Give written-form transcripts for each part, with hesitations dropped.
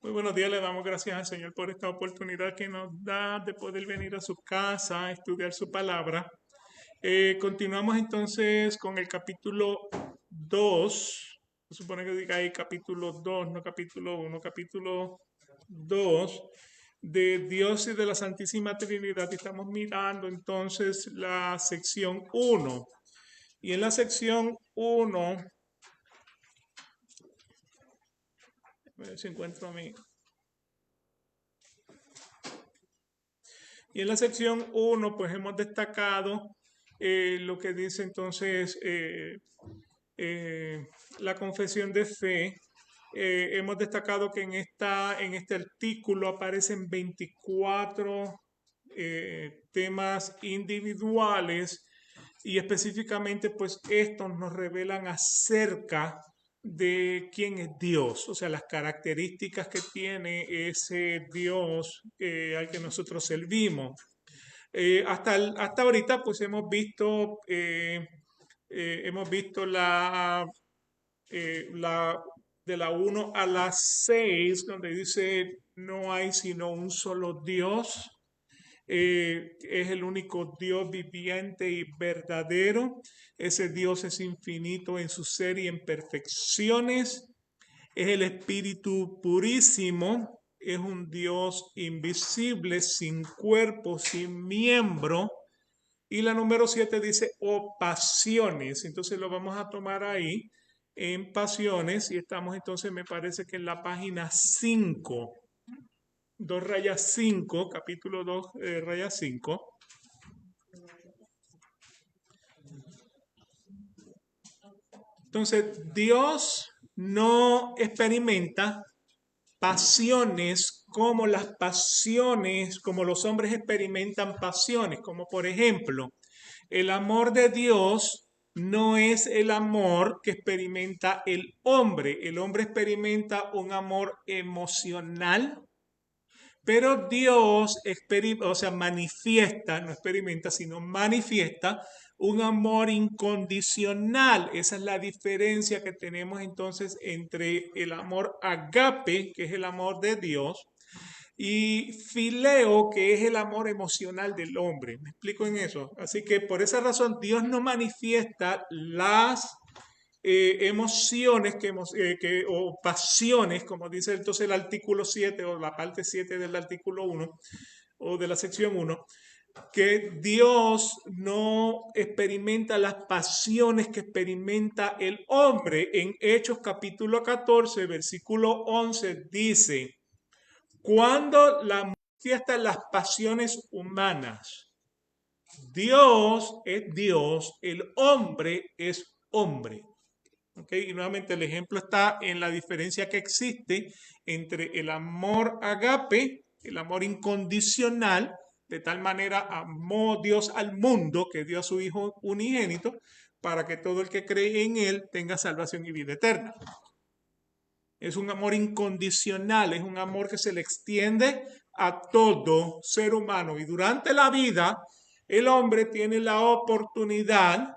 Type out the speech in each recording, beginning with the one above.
Muy buenos días, le damos gracias al Señor por esta oportunidad que nos da de poder venir a su casa a estudiar su palabra. Continuamos entonces con el capítulo 2. Se supone que diga ahí capítulo 2, no capítulo 1, capítulo 2 de Dios y de la Santísima Trinidad. Y estamos mirando entonces la sección 1. Y en la sección 1, a ver si encuentro a mí. Y en la sección 1, pues hemos destacado lo que dice entonces eh, la confesión de fe. Hemos destacado que en este artículo aparecen 24 temas individuales y específicamente pues estos nos revelan acerca de quién es Dios, o sea, las características que tiene ese Dios al que nosotros servimos. Hasta ahorita pues hemos visto la de la 1 a la 6 donde dice no hay sino un solo Dios, es el único Dios viviente y verdadero. Ese Dios es infinito en su ser y en perfecciones. Es el Espíritu purísimo. Es un Dios invisible, sin cuerpo, sin miembro. Y la número 7 dice, o pasiones. Entonces lo vamos a tomar ahí en pasiones. Y estamos entonces, me parece que en la página 5. 2 rayas 5, capítulo 2, raya 5. Entonces, Dios no experimenta pasiones como las pasiones, como los hombres experimentan pasiones, como por ejemplo, el amor de Dios no es el amor que experimenta el hombre. El hombre experimenta un amor emocional, pero Dios o sea, manifiesta, no experimenta, sino manifiesta un amor incondicional. Esa es la diferencia que tenemos entonces entre el amor agape, que es el amor de Dios, y fileo, que es el amor emocional del hombre. ¿Me explico en eso? Así que por esa razón Dios no manifiesta las emociones o pasiones, como dice entonces el artículo 7 o la parte 7 del artículo 1 o de la sección 1, que Dios no experimenta las pasiones que experimenta el hombre. En Hechos capítulo 14, versículo 11 dice, cuando la manifiesta las pasiones humanas, Dios es Dios, el hombre es hombre. ¿Okay? Y nuevamente el ejemplo está en la diferencia que existe entre el amor agape, el amor incondicional, de tal manera amó Dios al mundo que dio a su Hijo unigénito para que todo el que cree en Él tenga salvación y vida eterna. Es un amor incondicional, es un amor que se le extiende a todo ser humano. Y durante la vida, el hombre tiene la oportunidad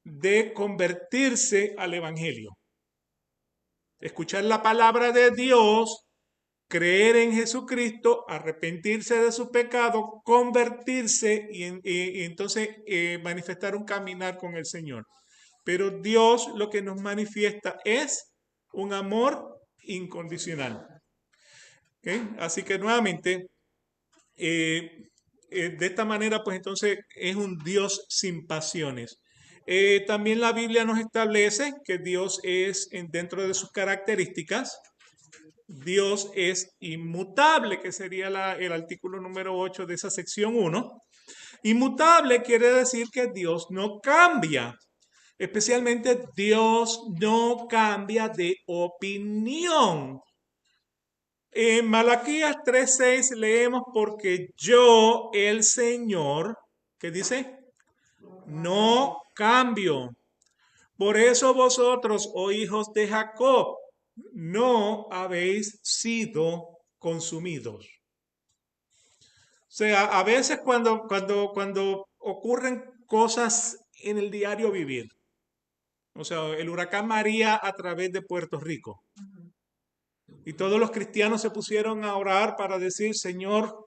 de convertirse al Evangelio. Escuchar la palabra de Dios, creer en Jesucristo, arrepentirse de su pecado, convertirse y entonces manifestar un caminar con el Señor. Pero Dios lo que nos manifiesta es un amor incondicional. ¿Okay? Así que nuevamente, de esta manera, pues entonces es un Dios sin pasiones. También la Biblia nos establece que Dios es, dentro de sus características, Dios es inmutable, que sería el artículo número 8 de esa sección 1. Inmutable quiere decir que Dios no cambia. Especialmente Dios no cambia de opinión. En Malaquías 3:6 leemos, porque yo, el Señor, ¿qué dice? No cambio. Por eso vosotros, oh hijos de Jacob, no habéis sido consumidos. O sea, a veces cuando ocurren cosas en el diario vivir, o sea, el huracán María a través de Puerto Rico, Y todos los cristianos se pusieron a orar para decir, Señor,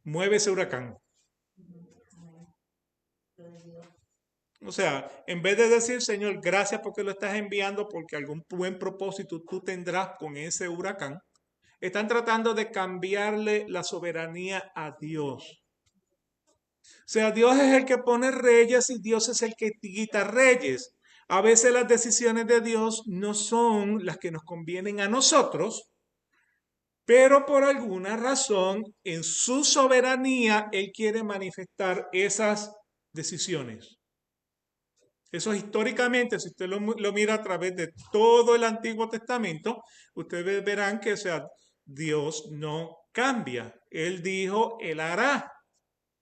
mueve ese huracán. O sea, en vez de decir, Señor, gracias porque lo estás enviando, porque algún buen propósito tú tendrás con ese huracán, están tratando de cambiarle la soberanía a Dios. O sea, Dios es el que pone reyes y Dios es el que quita reyes. A veces las decisiones de Dios no son las que nos convienen a nosotros, pero por alguna razón, en su soberanía, Él quiere manifestar esas decisiones. Eso históricamente, si usted lo mira a través de todo el Antiguo Testamento, ustedes verán que, o sea, Dios no cambia. Él dijo, Él hará.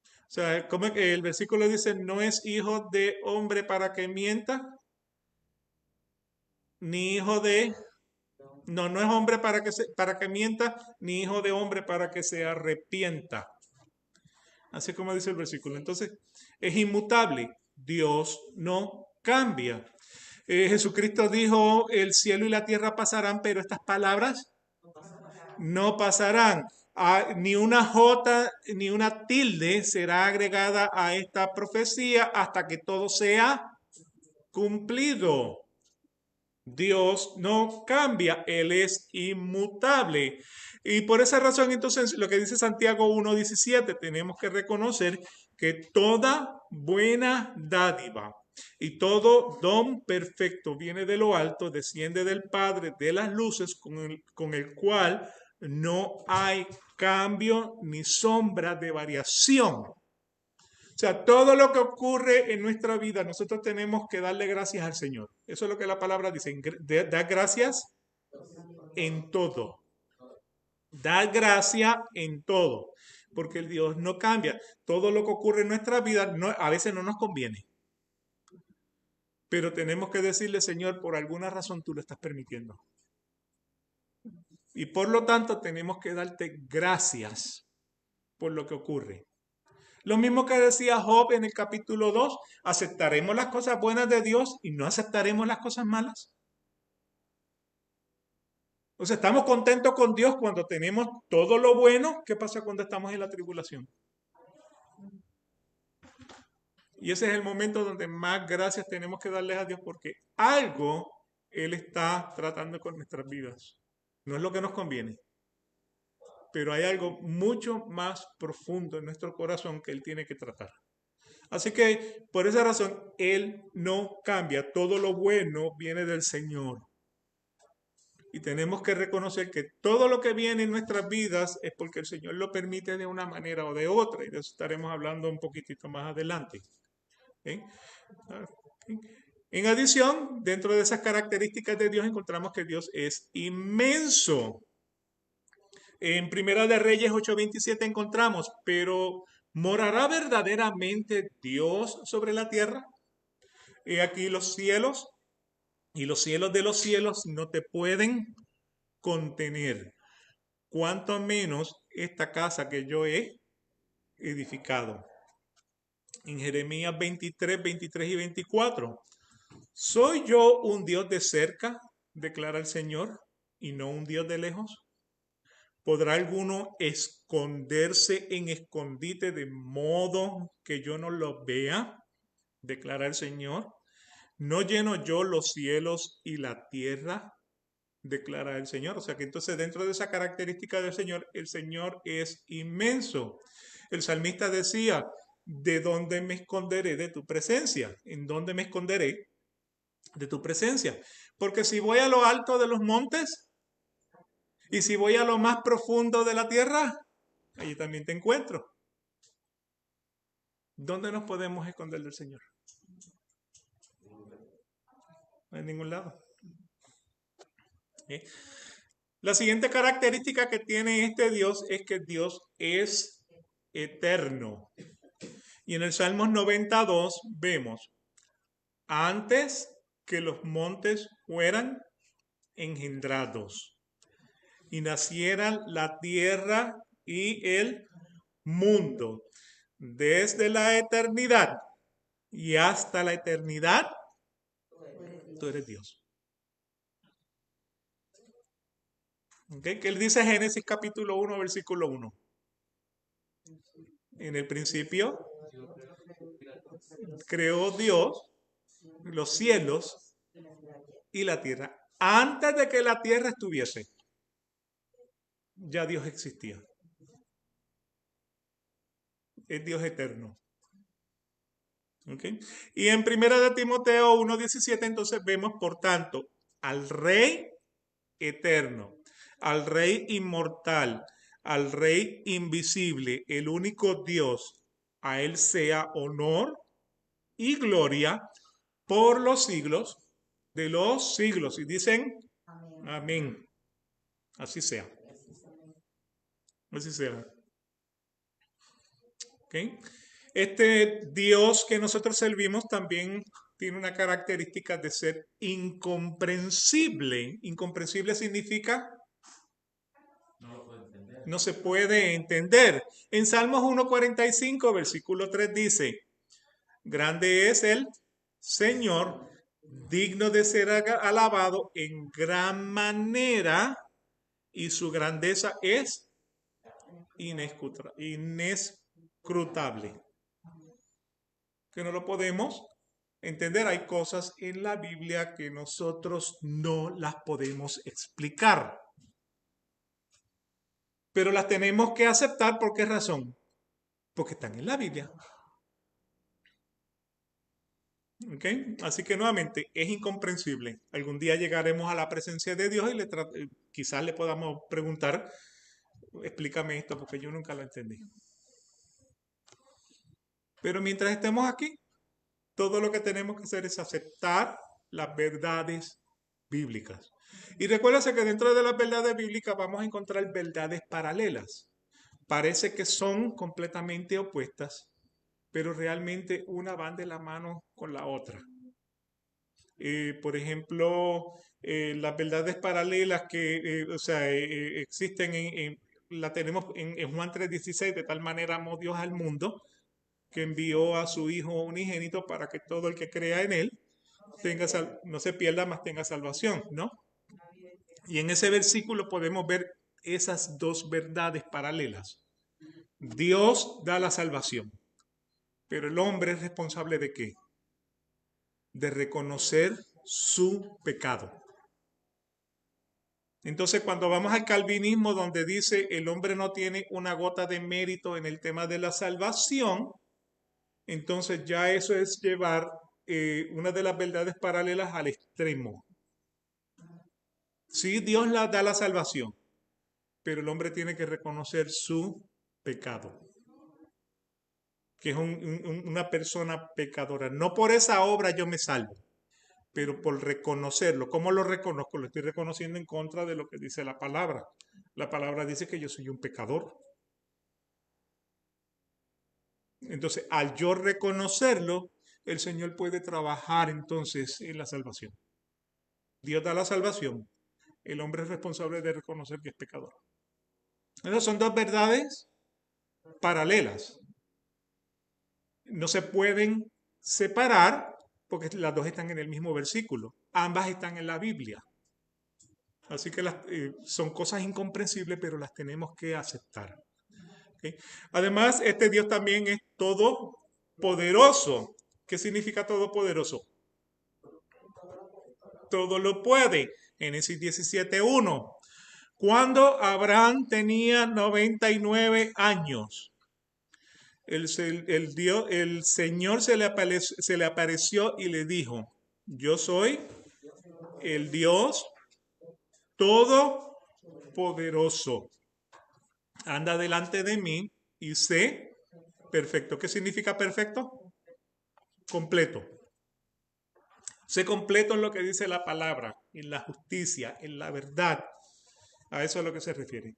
O sea, como que el versículo dice, no es hijo de hombre para que mienta, ni hijo de... No, no es hombre para que mienta, ni hijo de hombre para que se arrepienta. Así como dice el versículo. Entonces, es inmutable. Dios no cambia. Jesucristo dijo, el cielo y la tierra pasarán, pero estas palabras no pasarán. Ni una jota ni una tilde será agregada a esta profecía hasta que todo sea cumplido. Dios no cambia, Él es inmutable. Y por esa razón, entonces, lo que dice Santiago 1:17, tenemos que reconocer que toda buena dádiva y todo don perfecto viene de lo alto, desciende del Padre de las luces, con el cual no hay cambio ni sombra de variación. O sea, todo lo que ocurre en nuestra vida, nosotros tenemos que darle gracias al Señor. Eso es lo que la palabra dice. Dar gracias en todo. Dar gracias en todo. Porque el Dios no cambia. Todo lo que ocurre en nuestra vida a veces no nos conviene. Pero tenemos que decirle, Señor, por alguna razón tú lo estás permitiendo. Y por lo tanto tenemos que darte gracias por lo que ocurre. Lo mismo que decía Job en el capítulo 2, ¿aceptaremos las cosas buenas de Dios y no aceptaremos las cosas malas? O sea, estamos contentos con Dios cuando tenemos todo lo bueno. ¿Qué pasa cuando estamos en la tribulación? Y ese es el momento donde más gracias tenemos que darles a Dios porque algo Él está tratando con nuestras vidas. No es lo que nos conviene, pero hay algo mucho más profundo en nuestro corazón que Él tiene que tratar. Así que por esa razón, Él no cambia. Todo lo bueno viene del Señor. Y tenemos que reconocer que todo lo que viene en nuestras vidas es porque el Señor lo permite de una manera o de otra. Y de eso estaremos hablando un poquitito más adelante. ¿Eh? En adición, dentro de esas características de Dios encontramos que Dios es inmenso. En Primera de Reyes 8:27 encontramos, pero ¿morará verdaderamente Dios sobre la tierra? He aquí los cielos y los cielos de los cielos no te pueden contener, cuanto menos esta casa que yo he edificado. En Jeremías 23:23 y 24. ¿Soy yo un Dios de cerca? Declara el Señor, y no un Dios de lejos. ¿Podrá alguno esconderse en escondite de modo que yo no lo vea? Declara el Señor. ¿No lleno yo los cielos y la tierra? Declara el Señor. O sea que entonces dentro de esa característica del Señor, el Señor es inmenso. El salmista decía, ¿de dónde me esconderé de tu presencia? ¿En dónde me esconderé de tu presencia? Porque si voy a lo alto de los montes y si voy a lo más profundo de la tierra, allí también te encuentro. ¿Dónde nos podemos esconder del Señor? No en ningún lado. ¿Eh? La siguiente característica que tiene este Dios es que Dios es eterno. Y en el Salmos 92 vemos, antes que los montes fueran engendrados y nacieran la tierra y el mundo, desde la eternidad y hasta la eternidad, tú eres Dios. ¿Ok? ¿Qué él dice Génesis capítulo 1, versículo 1? En el principio creó Dios los cielos y la tierra. Antes de que la tierra estuviese, ya Dios existía. Es Dios eterno. ¿Okay? Y en primera de Timoteo 1:17 entonces vemos, por tanto, al Rey eterno, al Rey inmortal, al Rey invisible, el único Dios, a Él sea honor y gloria por los siglos de los siglos. Y dicen, amén. Así sea. Así sea. ¿Okay? Este Dios que nosotros servimos también tiene una característica de ser incomprensible. Incomprensible significa no se puede entender. En Salmos 1:45, versículo 3 dice, grande es el Señor, digno de ser alabado en gran manera, y su grandeza es inescrutable. Que no lo podemos entender. Hay cosas en la Biblia que nosotros no las podemos explicar, pero las tenemos que aceptar. ¿Por qué razón? Porque están en la Biblia. ¿Okay? Así que nuevamente es incomprensible. Algún día llegaremos a la presencia de Dios y quizás le podamos preguntar, explícame esto porque yo nunca lo entendí. Pero mientras estemos aquí, todo lo que tenemos que hacer es aceptar las verdades bíblicas. Y recuérdense que dentro de las verdades bíblicas vamos a encontrar verdades paralelas. Parece que son completamente opuestas, pero realmente una van de la mano con la otra. Por ejemplo, las verdades paralelas que existen la tenemos en Juan 3:16, de tal manera amó Dios al mundo que envió a su Hijo unigénito para que todo el que crea en él no se pierda, mas tenga salvación, ¿no? Y en ese versículo podemos ver esas dos verdades paralelas. Dios da la salvación, pero el hombre es responsable ¿de qué? De reconocer su pecado. Entonces, cuando vamos al calvinismo, donde dice el hombre no tiene una gota de mérito en el tema de la salvación, entonces ya eso es llevar una de las verdades paralelas al extremo. Sí, Dios da la salvación, pero el hombre tiene que reconocer su pecado, que es una persona pecadora. No por esa obra yo me salvo, pero por reconocerlo. ¿Cómo lo reconozco? Lo estoy reconociendo en contra de lo que dice la palabra. La palabra dice que yo soy un pecador. Entonces, al yo reconocerlo, el Señor puede trabajar entonces en la salvación. Dios da la salvación. El hombre es responsable de reconocer que es pecador. Esas son dos verdades paralelas. No se pueden separar porque las dos están en el mismo versículo. Ambas están en la Biblia. Así que son cosas incomprensibles, pero las tenemos que aceptar. ¿Okay? Además, este Dios también es todopoderoso. ¿Qué significa todopoderoso? Todo lo puede. Génesis 17:1. Cuando Abraham tenía 99 años, el Señor se le apareció y le dijo, yo soy el Dios todopoderoso. Anda delante de mí y sé perfecto. ¿Qué significa perfecto? Completo. Sé completo en lo que dice la palabra, en la justicia, en la verdad. A eso es a lo que se refiere. O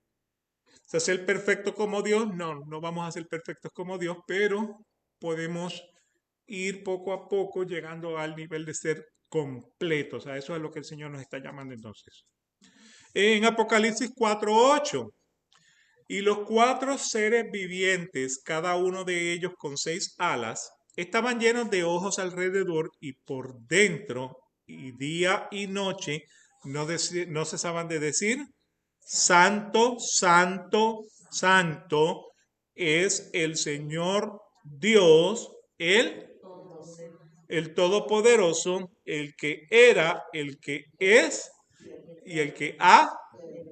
sea, ser perfecto como Dios, no vamos a ser perfectos como Dios, pero podemos ir poco a poco llegando al nivel de ser completos. A eso es a lo que el Señor nos está llamando entonces. En Apocalipsis 4:8, y los cuatro seres vivientes, cada uno de ellos con 6 alas, estaban llenos de ojos alrededor y por dentro, y día y noche no cesaban de decir, Santo, santo, santo es el Señor Dios, el Todopoderoso, el que era, el que es y el que ha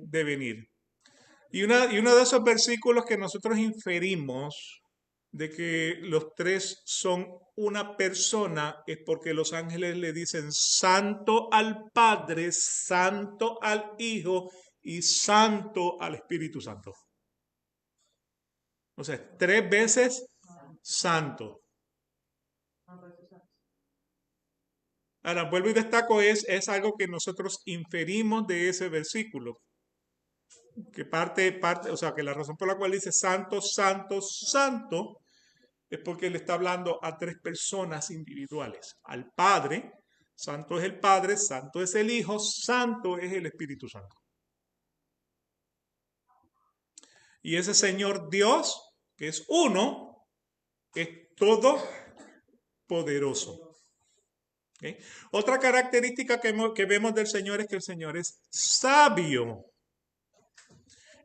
de venir. Y uno de esos versículos que nosotros inferimos de que los tres son una persona es porque los ángeles le dicen santo al Padre, santo al Hijo y santo al Espíritu Santo. O sea, tres veces santo. Ahora, vuelvo y destaco, es algo que nosotros inferimos de ese versículo. Que o sea, que la razón por la cual dice santo, santo, santo, es porque le está hablando a tres personas individuales. Al Padre, santo es el Padre, santo es el Hijo, santo es el Espíritu Santo. Y ese Señor Dios, que es uno, es todopoderoso. ¿Okay? Otra característica que vemos del Señor es que el Señor es sabio.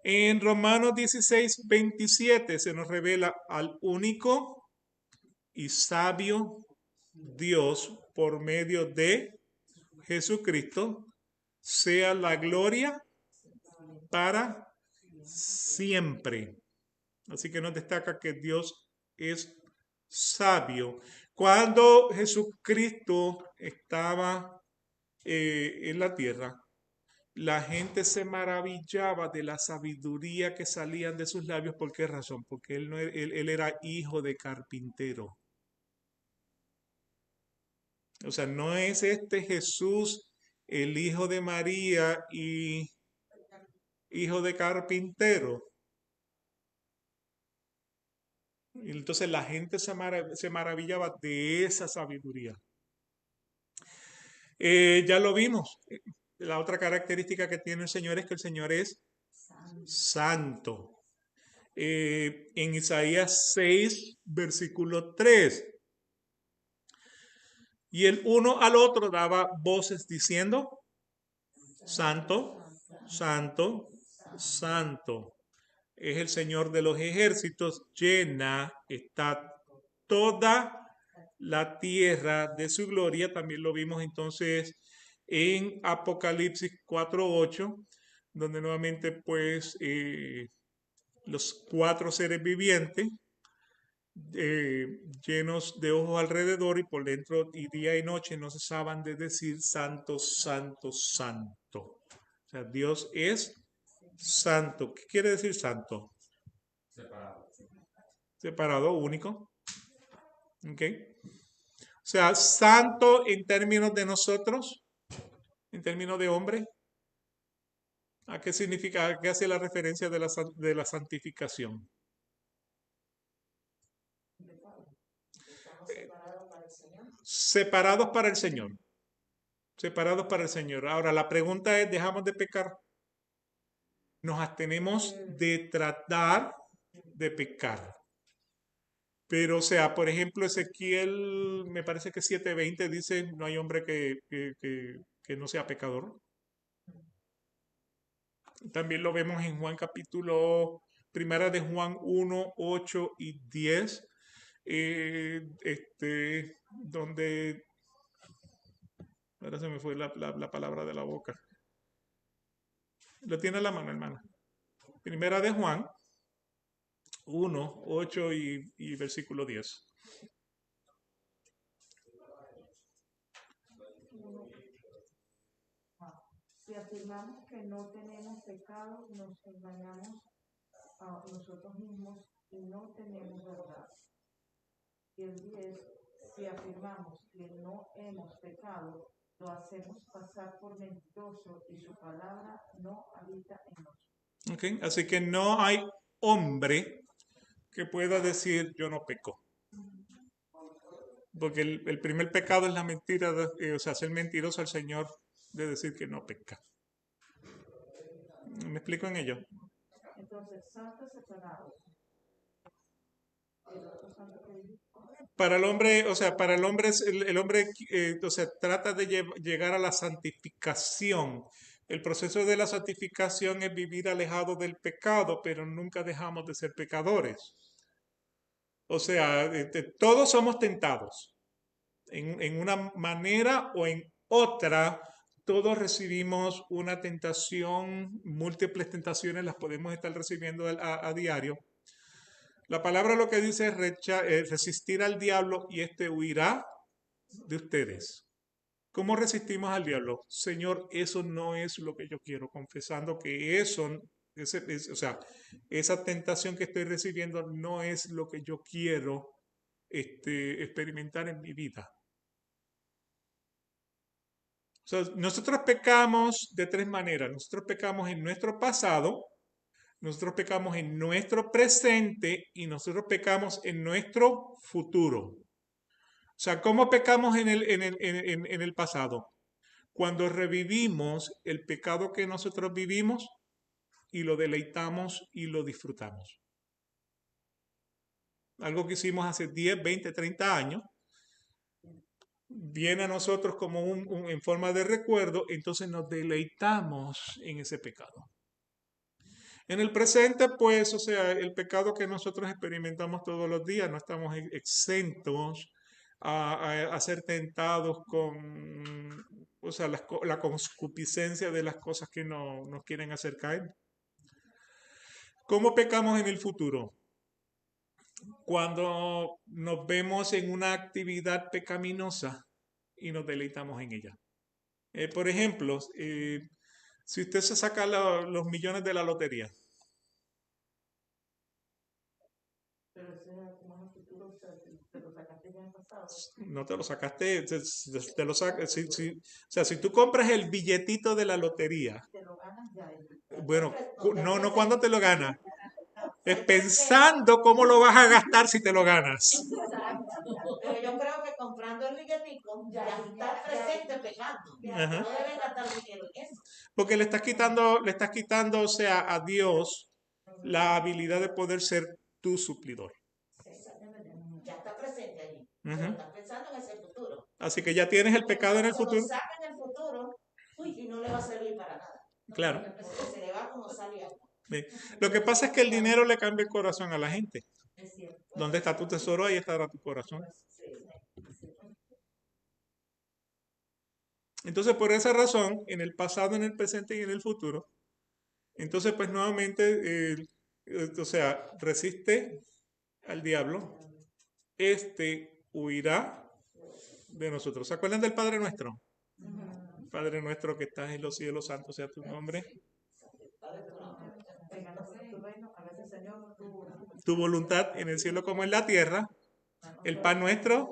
En Romanos 16:27 se nos revela al único y sabio Dios por medio de Jesucristo, sea la gloria para siempre. Así que nos destaca que Dios es sabio. Cuando Jesucristo estaba en la tierra, la gente se maravillaba de la sabiduría que salían de sus labios. ¿Por qué razón? Porque él, no, él era hijo de carpintero. O sea, no es este Jesús el hijo de María y hijo de carpintero. Y entonces la gente se maravillaba de esa sabiduría. Ya lo vimos. La otra característica que tiene el Señor es que el Señor es santo. En Isaías 6, versículo 3. Y el uno al otro daba voces diciendo, santo, santo, santo es el Señor de los ejércitos, llena está toda la tierra de su gloria. También lo vimos entonces en Apocalipsis 4:8, donde nuevamente pues los cuatro seres vivientes llenos de ojos alrededor y por dentro y día y noche no cesaban de decir santo, santo, santo. O sea, Dios es santo. ¿Qué quiere decir santo? Separado. Separado, único. ¿Ok? O sea, santo en términos de nosotros, en términos de hombre. ¿A qué significa? ¿A qué hace la referencia de la santificación? Separados para el Señor. Separados para el Señor. Ahora, la pregunta es, ¿dejamos de pecar? Nos abstenemos de tratar de pecar. Pero, o sea, por ejemplo, Ezequiel, me parece que 7:20 dice, no hay hombre que no sea pecador. También lo vemos en Juan capítulo, primera de Juan 1, 8 y 10, donde, ahora se me fue la palabra de la boca. Lo tiene a la mano, hermana. Primera de Juan 1, 8 y versículo 10. Si afirmamos que no tenemos pecado, nos engañamos a nosotros mismos y no tenemos verdad. Y el 10, si afirmamos que no hemos pecado, lo hacemos pasar por mentiroso y su palabra no habita en nosotros. Okay. Así que no hay hombre que pueda decir yo no peco. Porque el primer pecado es la mentira, o sea, ser mentiroso al Señor de decir que no peca. ¿Me explico en ello? Entonces, santos separados. El otro santo que dijo. Para el hombre, o sea, para el hombre, o sea, trata de llegar a la santificación, El proceso de la santificación es vivir alejado del pecado, pero nunca dejamos de ser pecadores. O sea, todos somos tentados. En una manera o en otra, todos recibimos una tentación, múltiples tentaciones las podemos estar recibiendo a diario. La palabra lo que dice es resistir al diablo y éste huirá de ustedes. ¿Cómo resistimos al diablo? Señor, eso no es lo que yo quiero, confesando que o sea, esa tentación que estoy recibiendo no es lo que yo quiero experimentar en mi vida. O sea, nosotros pecamos de tres maneras. Nosotros pecamos en nuestro pasado, nosotros pecamos en nuestro presente y nosotros pecamos en nuestro futuro. O sea, ¿cómo pecamos en el pasado? Cuando revivimos el pecado que nosotros vivimos y lo deleitamos y lo disfrutamos. Algo que hicimos hace 10, 20, 30 años, viene a nosotros como en forma de recuerdo, entonces nos deleitamos en ese pecado. En el presente, pues, o sea, el pecado que nosotros experimentamos todos los días, no estamos exentos a ser tentados con, o sea, la concupiscencia de las cosas que nos quieren hacer caer. ¿Cómo pecamos en el futuro? Cuando nos vemos en una actividad pecaminosa y nos deleitamos en ella. Por ejemplo, si usted se saca los millones de la lotería, Pero ese es como en el futuro, o sea, te lo sacaste ya en el pasado. no te lo sacaste, te lo o sea, si tú compras el billetito de la lotería, Te lo ganas ya. bueno, no cuando te lo ganas, es pensando cómo lo vas a gastar si te lo ganas. Pero yo creo que comprando el billetico ya está presente pegando. Ajá. No debes gastar dinero en eso. Porque le estás quitando, o sea, a Dios la habilidad de poder ser tu suplidor. Ya está presente allí. Ujú. Pero estás pensando en ese futuro. Así que ya tienes el pecado en el futuro. Se lo saca en el futuro y no le va a servir para nada. Claro. Porque se le va como salía. Sí. Lo que pasa es que el dinero le cambia el corazón a la gente. Es cierto. ¿Dónde está tu tesoro? Ahí estará tu corazón. Entonces, por esa razón, en el pasado, en el presente y en el futuro, entonces, pues nuevamente, o sea, resiste al diablo, huirá de nosotros. ¿Se acuerdan del Padre Nuestro? Padre nuestro que estás en los cielos, santo sea tu nombre. Tu voluntad en el cielo como en la tierra. El pan nuestro,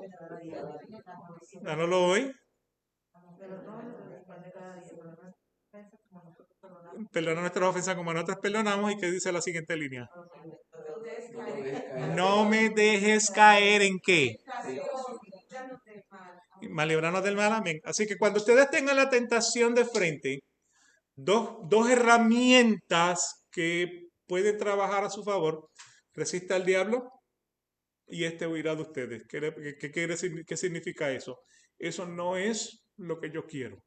dánoslo hoy. Perdona nuestras ofensas como nosotros perdonamos. ¿Y qué dice la siguiente línea? No me dejes caer en qué. Mal librarnos del mal, amén. Así que cuando ustedes tengan la tentación de frente, dos herramientas que pueden trabajar a su favor, resista al diablo y huirá de ustedes. ¿Qué significa eso? Eso no es lo que yo quiero.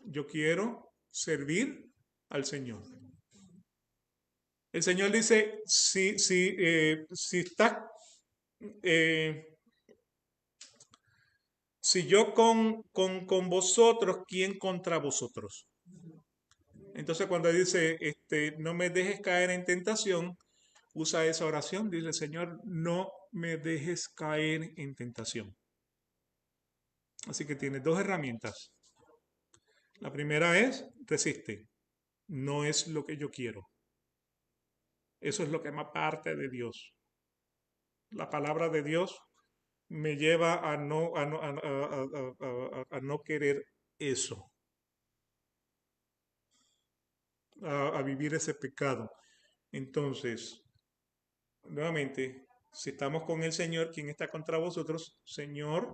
Yo quiero servir al Señor. El Señor dice, si estás, si yo con vosotros, ¿quién contra vosotros? Entonces cuando dice, no me dejes caer en tentación, usa esa oración, dice, Señor, no me dejes caer en tentación. Así que tiene dos herramientas. La primera es, resiste. No es lo que yo quiero. Eso es lo que me aparte de Dios. La palabra de Dios me lleva a no querer eso, a vivir ese pecado. Entonces, nuevamente, si estamos con el Señor, ¿quién está contra vosotros? Señor,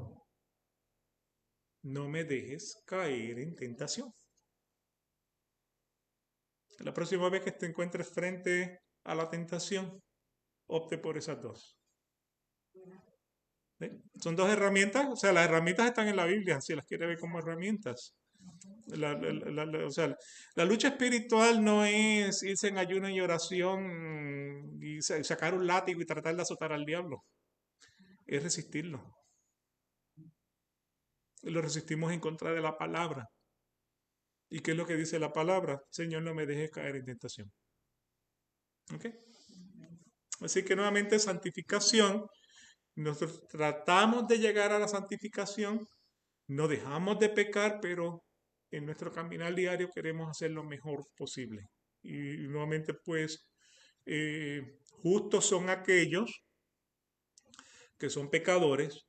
no me dejes caer en tentación. La próxima vez que te encuentres frente a la tentación, opte por esas dos. ¿Sí? Son dos herramientas, o sea, las herramientas están en la Biblia, si las quiere ver como herramientas. O sea, la lucha espiritual no es irse en ayuno y oración y sacar un látigo y tratar de azotar al diablo. Es resistirlo. Lo resistimos en contra de la palabra. ¿Y qué es lo que dice la palabra? Señor, no me dejes caer en tentación. ¿Ok? Así que nuevamente santificación. Nosotros tratamos de llegar a la santificación. No dejamos de pecar, pero en nuestro caminar diario queremos hacer lo mejor posible. Y nuevamente, pues, justos son aquellos que son pecadores,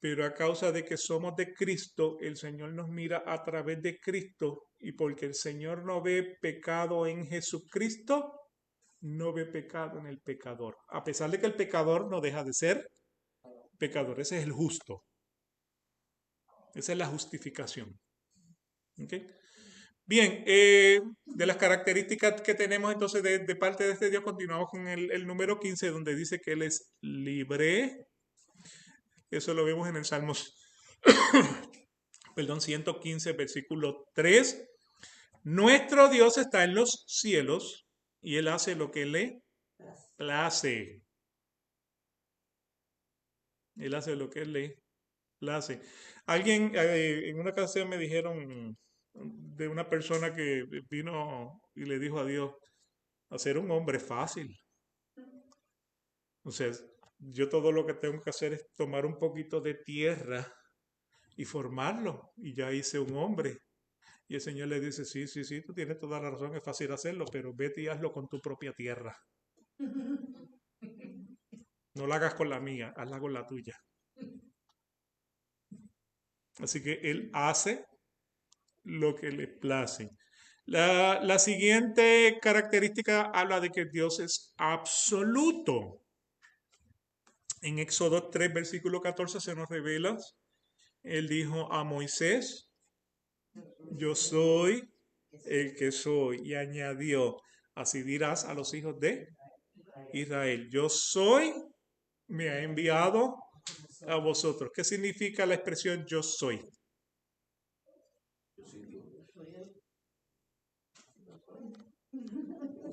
pero a causa de que somos de Cristo, el Señor nos mira a través de Cristo, y porque el Señor no ve pecado en Jesucristo, no ve pecado en el pecador. A pesar de que el pecador no deja de ser pecador, ese es el justo. Esa es la justificación. ¿Okay? Bien, de las características que tenemos entonces de parte de este Dios, continuamos con el número 15, donde dice que Él es libre. Eso lo vemos en el Salmos, perdón, 115, versículo 3. Nuestro Dios está en los cielos y Él hace lo que le place. Él hace lo que le place. Alguien, en una ocasión me dijeron de una persona que vino y le dijo a Dios, hacer un hombre fácil. O sea, yo todo lo que tengo que hacer es tomar un poquito de tierra y formarlo. Y ya hice un hombre. Y el Señor le dice, sí, sí, sí, tú tienes toda la razón, es fácil hacerlo, pero vete y hazlo con tu propia tierra. No la hagas con la mía, hazla con la tuya. Así que Él hace lo que le place. La siguiente característica habla de que Dios es absoluto. En Éxodo 3, versículo 14 se nos revela, Él dijo a Moisés, yo soy el que soy, y añadió, así dirás a los hijos de Israel, yo soy, me ha enviado a vosotros. ¿Qué significa la expresión yo soy?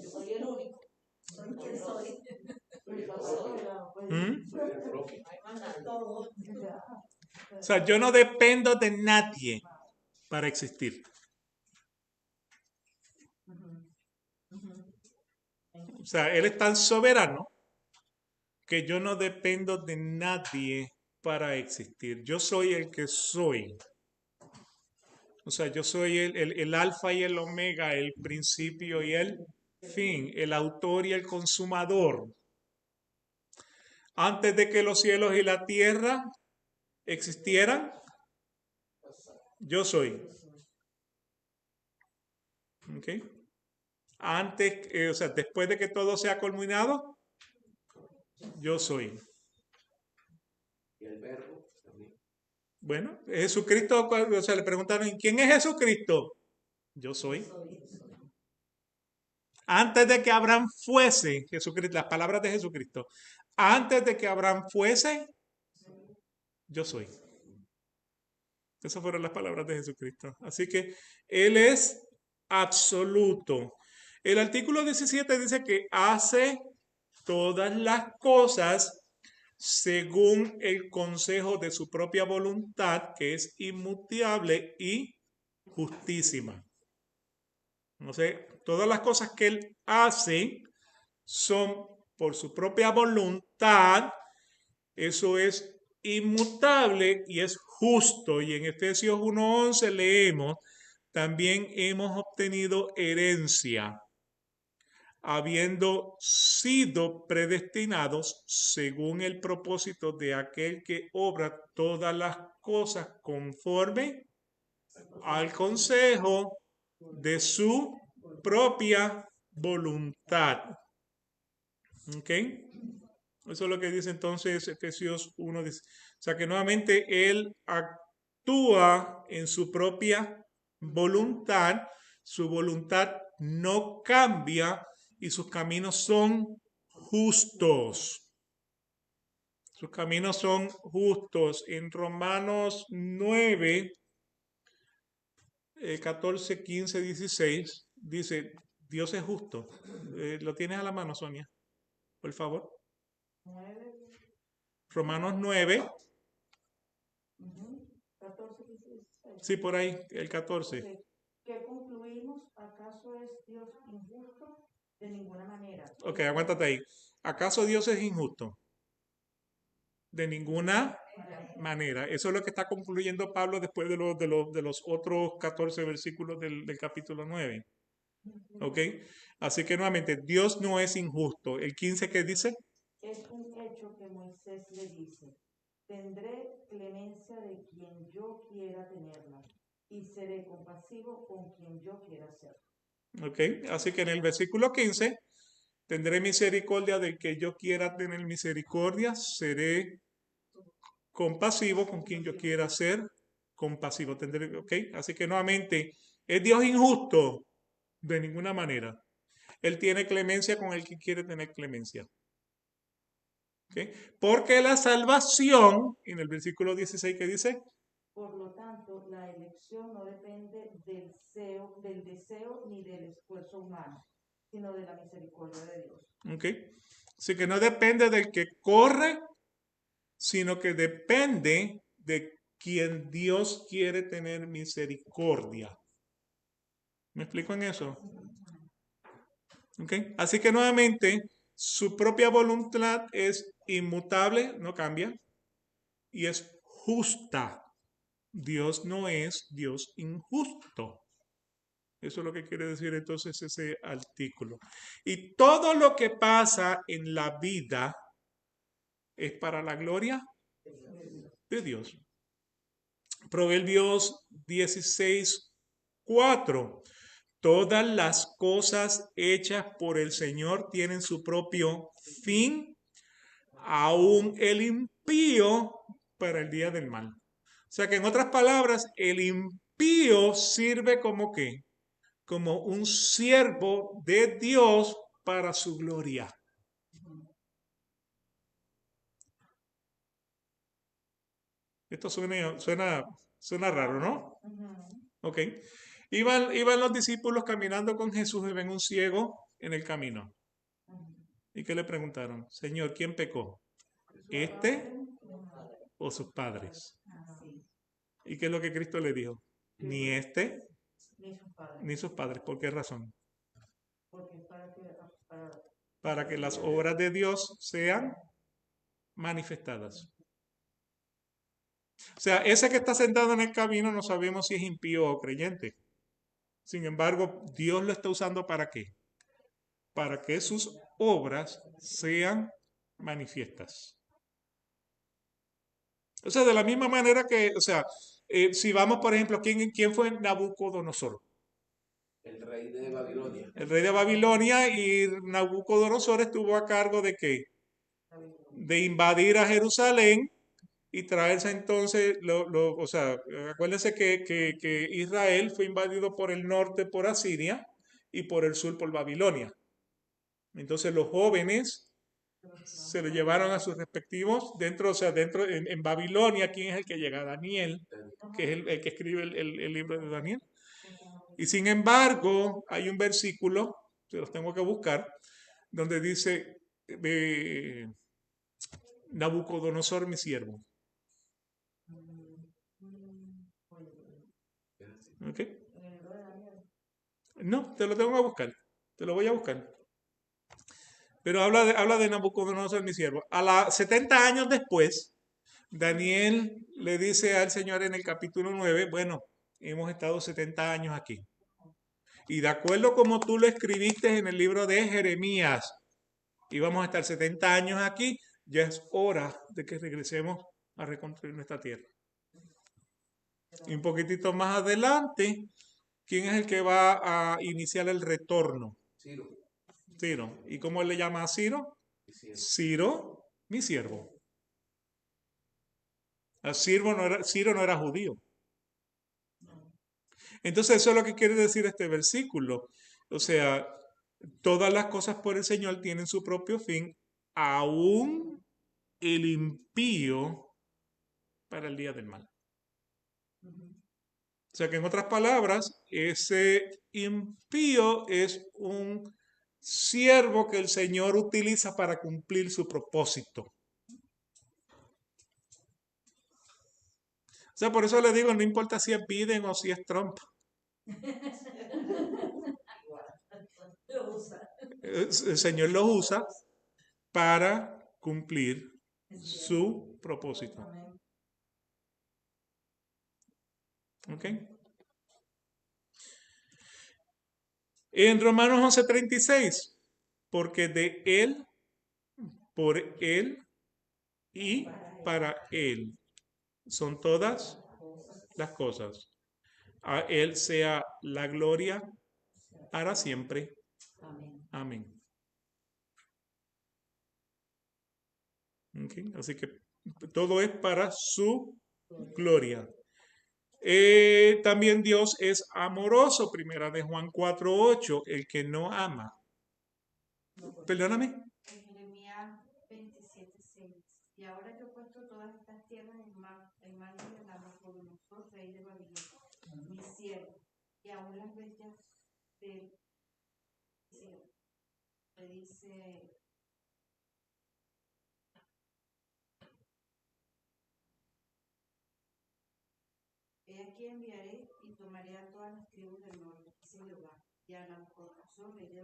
Soy el único. Soy quien soy. ¿Mm? Todo. O sea, yo no dependo de nadie para existir. O sea, Él es tan soberano que yo no dependo de nadie para existir. Yo soy el que soy. O sea, yo soy el alfa y el omega, el principio y el fin, el autor y el consumador. Antes de que los cielos y la tierra existieran, yo soy. ¿Ok? Antes, o sea, después de que todo sea culminado, yo soy. Y el verbo también. Bueno, Jesucristo, o sea, le preguntaron, ¿quién es Jesucristo? Yo soy. Antes de que Abraham fuese, Jesucristo, las palabras de Jesucristo, antes de que Abraham fuese, yo soy. Esas fueron las palabras de Jesucristo. Así que Él es absoluto. El artículo 17 dice que hace todas las cosas según el consejo de su propia voluntad, que es inmutable y justísima. No sé, todas las cosas que Él hace son por su propia voluntad. Eso es inmutable y es justo. Y en Efesios 1:11 leemos, también hemos obtenido herencia, habiendo sido predestinados según el propósito de aquel que obra todas las cosas conforme al consejo de su propia voluntad. ¿Ok? Eso es lo que dice entonces Efesios 1. O sea que nuevamente Él actúa en su propia voluntad. Su voluntad no cambia y sus caminos son justos. Sus caminos son justos. En Romanos 9, 14, 15, 16, dice, Dios es justo. ¿Lo tienes a la mano, Sonia? Por favor. 9, Romanos 9, 14, 15, 16. sí, por ahí, el 14. Ok. ¿Qué concluimos? ¿Acaso es Dios injusto? De ninguna manera. Ok, aguántate ahí. ¿Acaso Dios es injusto? De ninguna manera. Eso es lo que está concluyendo Pablo después de los otros 14 versículos del capítulo 9. ¿Ok? Así que nuevamente, Dios no es injusto. El 15 que dice, Es un hecho que Moisés le dice, tendré clemencia de quien yo quiera tenerla y seré compasivo con quien yo quiera ser. ¿ok? Así que en el versículo 15, tendré misericordia del que yo quiera tener misericordia, seré compasivo con quien yo quiera ser compasivo. Tendré, ¿ok? Así que nuevamente, ¿es Dios injusto? De ninguna manera. Él tiene clemencia con el que quiere tener clemencia. ¿Okay? Porque la salvación, en el versículo 16 que dice, Por lo tanto, la elección no depende del deseo ni del esfuerzo humano, sino de la misericordia de Dios. ¿okay? Así que no depende del que corre, sino que depende de quien Dios quiere tener misericordia. ¿Me explico en eso? ¿Okay? Así que nuevamente, su propia voluntad es inmutable, no cambia, y es justa. Dios no es Dios injusto. Eso es lo que quiere decir entonces ese artículo. Y todo lo que pasa en la vida es para la gloria de Dios. Proverbios 16:4. Todas las cosas hechas por el Señor tienen su propio fin, aún el impío para el día del mal. O sea que en otras palabras, el impío sirve como qué? Como un siervo de Dios para su gloria. Esto suena raro, ¿no? Ok. Iban los discípulos caminando con Jesús y ven un ciego en el camino. ¿Y qué le preguntaron? Señor, ¿quién pecó? ¿Este o sus padres? ¿Y qué es lo que Cristo le dijo? Ni este ni sus padres. ¿Por qué razón? Porque Para que las obras de Dios sean manifestadas. O sea, ese que está sentado en el camino no sabemos si es impío o creyente. Sin embargo, Dios lo está usando ¿para qué? Para que sus obras sean manifiestas. O sea, de la misma manera que, o sea, si vamos, por ejemplo, ¿quién fue Nabucodonosor? El rey de Babilonia. El rey de Babilonia, y Nabucodonosor estuvo a cargo de ¿qué? De invadir a Jerusalén y traerse entonces, o sea, acuérdense que Israel fue invadido por el norte por Asiria y por el sur por Babilonia. Entonces los jóvenes se lo llevaron a sus respectivos dentro, o sea, en Babilonia. ¿Quién es el que llega? Daniel, que es el que escribe el libro de Daniel. Y sin embargo, hay un versículo, se los tengo que buscar, donde dice Nabucodonosor, mi siervo. ¿Ok? No, te lo tengo que buscar. Te lo voy a buscar. Pero habla de Nabucodonosor, mi siervo. 70 años después, Daniel le dice al Señor en el capítulo 9, bueno, hemos estado 70 años aquí. Y de acuerdo como tú lo escribiste en el libro de Jeremías, íbamos a estar 70 años aquí, ya es hora de que regresemos a reconstruir nuestra tierra. Y un poquitito más adelante, ¿quién es el que va a iniciar el retorno? Ciro. Ciro. ¿Y cómo él le llama a Ciro? Ciro, mi siervo. Ciro no era judío. Entonces eso es lo que quiere decir este versículo. O sea, todas las cosas por el Señor tienen su propio fin, aún el impío para el día del mal. O sea que en otras palabras, ese impío es un siervo que el Señor utiliza para cumplir su propósito. O sea, por eso le digo, no importa si es Biden o si es Trump. Lo usa. El Señor los usa para cumplir su propósito. Amén. ¿Ok? En Romanos 11:36, porque de Él, por Él y para Él son todas las cosas. A Él sea la gloria para siempre. Amén. Amén. ¿Ok? Así que todo es para su gloria. También Dios es amoroso, primera de Juan 4:8, el que no ama. Perdóname. En Jeremías 27:6. Y ahora yo he puesto todas estas tierras en manos de Nabucodonosor, rey de Babilonia, mi siervo, y aún las bellas del cielo. Le dice, he aquí enviaré y tomaré a todas las tribus del norte, dice Jehová, y a Nabucodonosor, rey de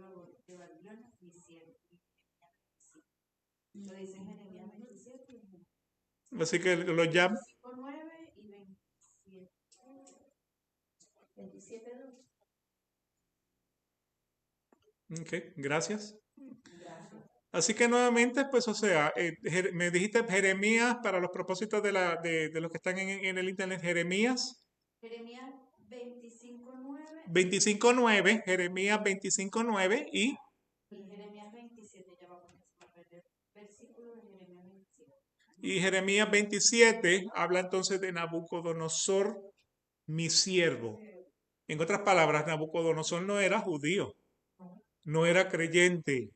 Babilonia, mi siervo. Lo dice en Jeremías 27. Así que lo llama. 9 y 27. 27:2. Ok, gracias. Gracias. Así que nuevamente, pues, o sea, me dijiste Jeremías para los propósitos de los que están en el internet, Jeremías Jeremías 25:9 25:9, Jeremías 25:9 y Jeremías 27. Ya vamos a ver el versículo de Jeremías 27. y Jeremías 27 habla entonces de Nabucodonosor, mi siervo. En otras palabras, Nabucodonosor no era judío, no era creyente.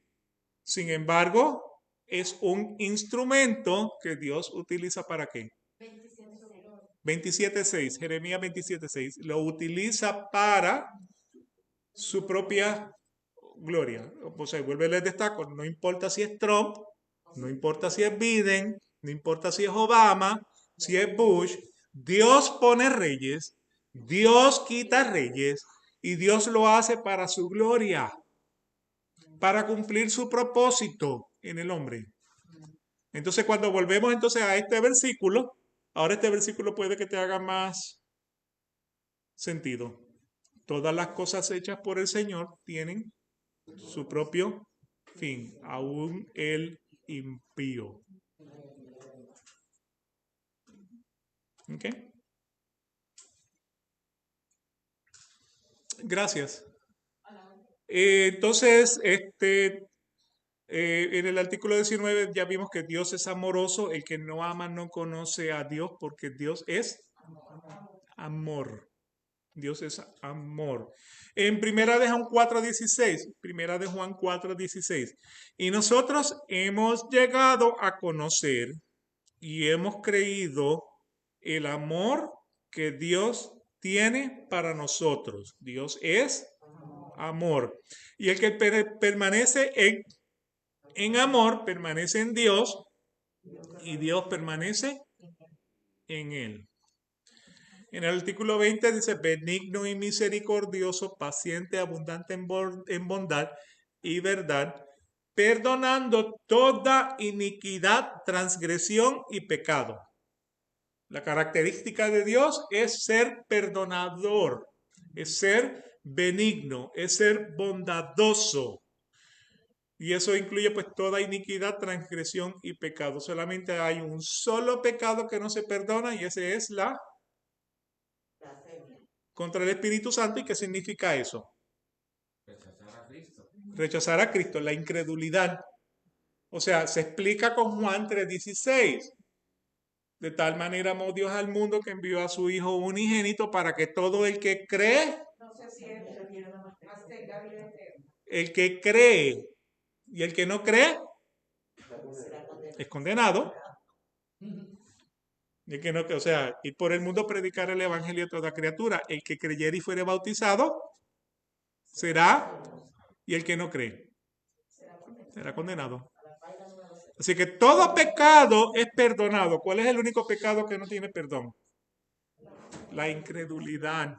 Sin embargo, es un instrumento que Dios utiliza ¿para qué? 27:6, Jeremías 27:6, lo utiliza para su propia gloria. O sea, vuelve les destaco, no importa si es Trump, no importa si es Biden, no importa si es Obama, si es Bush, Dios pone reyes, Dios quita reyes y Dios lo hace para su gloria, para cumplir su propósito en el hombre. Entonces, cuando volvemos entonces a este versículo, ahora este versículo puede que te haga más sentido. Todas las cosas hechas por el Señor tienen su propio fin, aún el impío. ¿Ok? Gracias. Entonces, en el artículo 19 ya vimos que Dios es amoroso. El que no ama no conoce a Dios porque Dios es amor. Dios es amor. En Primera de Juan 4:16, Primera de Juan 4:16. Y nosotros hemos llegado a conocer y hemos creído el amor que Dios tiene para nosotros. Dios es amor. Y el que permanece en amor, permanece en Dios y Dios permanece en él. En el artículo 20 dice, benigno y misericordioso, paciente, abundante en bondad y verdad, perdonando toda iniquidad, transgresión y pecado. La característica de Dios es ser perdonador, es ser benigno, es ser bondadoso. Y eso incluye pues toda iniquidad, transgresión y pecado. Solamente hay un solo pecado que no se perdona y ese es la contra el Espíritu Santo. ¿Y qué significa eso? Rechazar a Cristo. Rechazar a Cristo, la incredulidad. O sea, se explica con Juan 3:16. De tal manera amó Dios al mundo que envió a su Hijo unigénito para que todo el que cree, el que cree y el que no cree, es condenado. Y que no, o sea, y por el mundo predicar el evangelio a toda criatura. El que creyere y fuere bautizado será, y el que no cree será condenado. Así que todo pecado es perdonado. ¿Cuál es el único pecado que no tiene perdón? La incredulidad.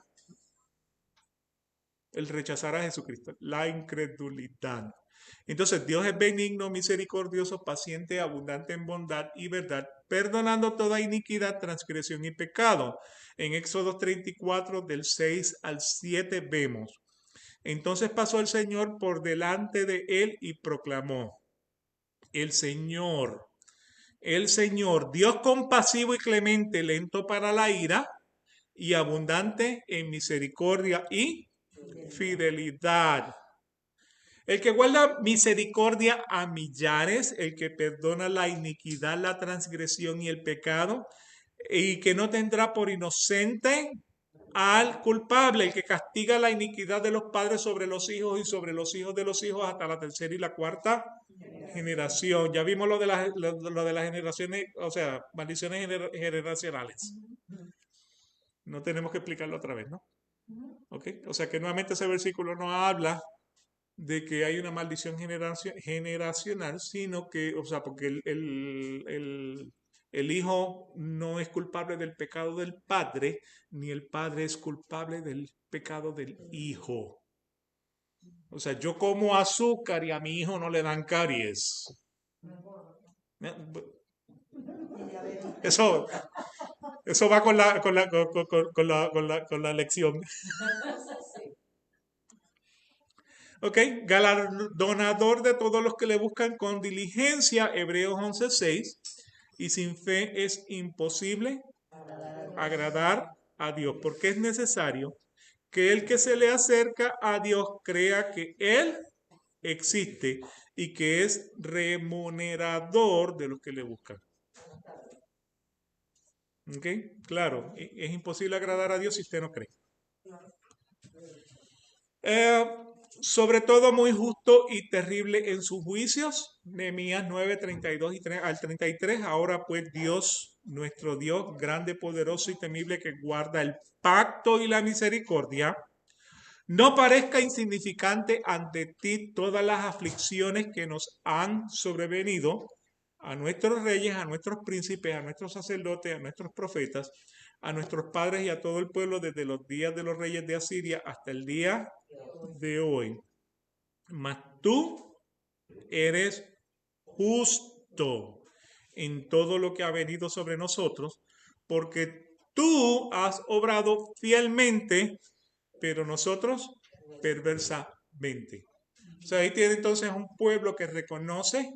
El rechazar a Jesucristo. La incredulidad. Entonces Dios es benigno, misericordioso, paciente, abundante en bondad y verdad, perdonando toda iniquidad, transgresión y pecado. En Éxodo 34, del 6 al 7 vemos. Entonces pasó el Señor por delante de él y proclamó, el Señor, Dios compasivo y clemente, lento para la ira y abundante en misericordia y fidelidad. El que guarda misericordia a millares, el que perdona la iniquidad, la transgresión y el pecado, y que no tendrá por inocente al culpable, el que castiga la iniquidad de los padres sobre los hijos y sobre los hijos de los hijos hasta la tercera y la cuarta generación. Ya vimos lo de las generaciones, o sea, maldiciones generacionales. No tenemos que explicarlo otra vez, ¿no? ¿Ok? O sea que nuevamente ese versículo no habla de que hay una maldición generacional, sino que, o sea, porque el hijo no es culpable del pecado del padre, ni el padre es culpable del pecado del hijo. O sea, yo como azúcar y a mi hijo no le dan caries. Eso, eso va con la lección. Ok, galardonador de todos los que le buscan con diligencia, Hebreos 11:6, y sin fe es imposible agradar a Dios, porque es necesario que el que se le acerca a Dios crea que Él existe y que es remunerador de los que le buscan. ¿Ok? Claro, es imposible agradar a Dios si usted no cree. Sobre todo muy justo y terrible en sus juicios. Nehemías 9, 32 al 33. Ahora pues Dios, nuestro Dios, grande, poderoso y temible, que guarda el pacto y la misericordia, no parezca insignificante ante ti todas las aflicciones que nos han sobrevenido a nuestros reyes, a nuestros príncipes, a nuestros sacerdotes, a nuestros profetas, a nuestros padres y a todo el pueblo desde los días de los reyes de Asiria hasta el día de hoy. Mas tú eres justo en todo lo que ha venido sobre nosotros, porque tú has obrado fielmente, pero nosotros perversamente. O sea, ahí tiene entonces un pueblo que reconoce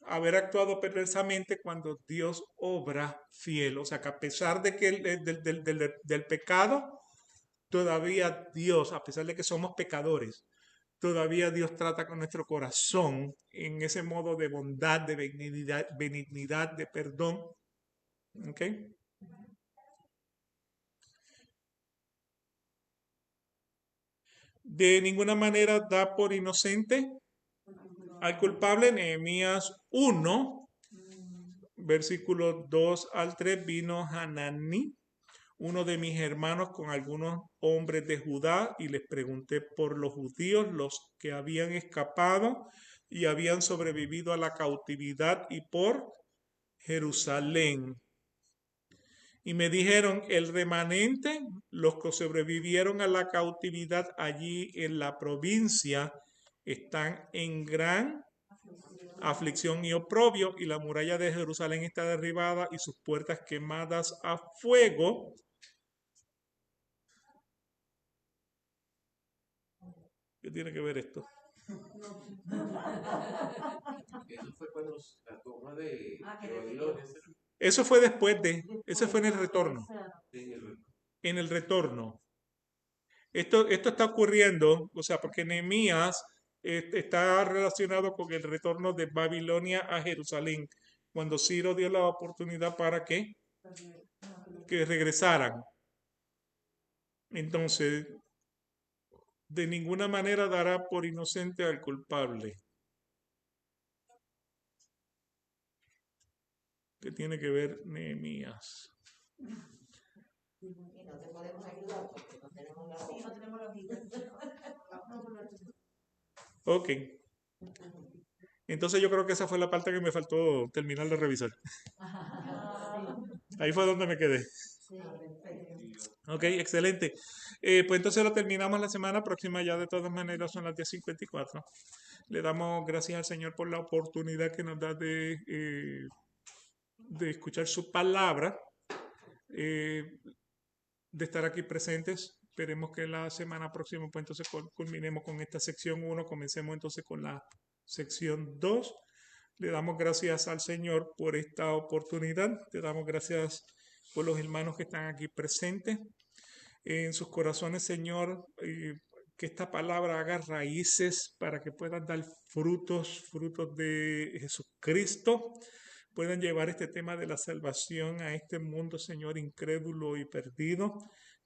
haber actuado perversamente cuando Dios obra fiel. O sea, que a pesar de que del pecado, todavía Dios, a pesar de que somos pecadores, todavía Dios trata con nuestro corazón en ese modo de bondad, de benignidad, de perdón. ¿Ok? De ninguna manera da por inocente al culpable. Nehemías 1, versículos 2 al 3, vino Hanani, uno de mis hermanos, con algunos hombres de Judá, y les pregunté por los judíos, los que habían escapado y habían sobrevivido a la cautividad, y por Jerusalén. Y me dijeron, el remanente, los que sobrevivieron a la cautividad allí en la provincia, están en gran aflicción y oprobio, y la muralla de Jerusalén está derribada y sus puertas quemadas a fuego. ¿Qué tiene que ver esto? Eso fue cuando la toma de Babilonia. Eso fue eso fue en el retorno. En En el retorno. Esto está ocurriendo, o sea, porque Nehemías está relacionado con el retorno de Babilonia a Jerusalén, cuando Ciro dio la oportunidad para que regresaran. Entonces, de ninguna manera dará por inocente al culpable. que tiene que ver Nehemías. Y no te podemos ayudar porque no tenemos la Sí, no tenemos los hijos. Ok. Entonces yo creo que esa fue la parte que me faltó terminar de revisar. Ahí fue donde me quedé. Ok, excelente. Pues entonces lo terminamos la semana próxima, ya de todas maneras son las 10:54. Le damos gracias al Señor por la oportunidad que nos da de escuchar su palabra, de estar aquí presentes. Esperemos que la semana próxima pues entonces culminemos con esta sección 1, comencemos entonces con la sección 2. Le damos gracias al Señor por esta oportunidad. Le damos gracias por los hermanos que están aquí presentes. En sus corazones, Señor, que esta palabra haga raíces para que puedan dar frutos de Jesucristo. Puedan llevar este tema de la salvación a este mundo, Señor, incrédulo y perdido,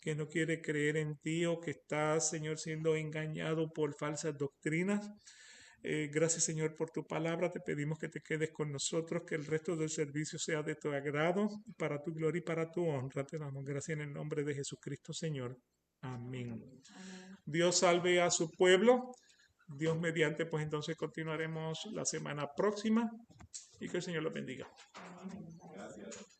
que no quiere creer en ti o que está, Señor, siendo engañado por falsas doctrinas. Gracias, Señor, por tu palabra. Te pedimos que te quedes con nosotros, que el resto del servicio sea de tu agrado, para tu gloria y para tu honra. Te damos gracias en el nombre de Jesucristo, Señor. Amén. Dios salve a su pueblo. Dios mediante, pues entonces continuaremos la semana próxima y que el Señor los bendiga. Gracias.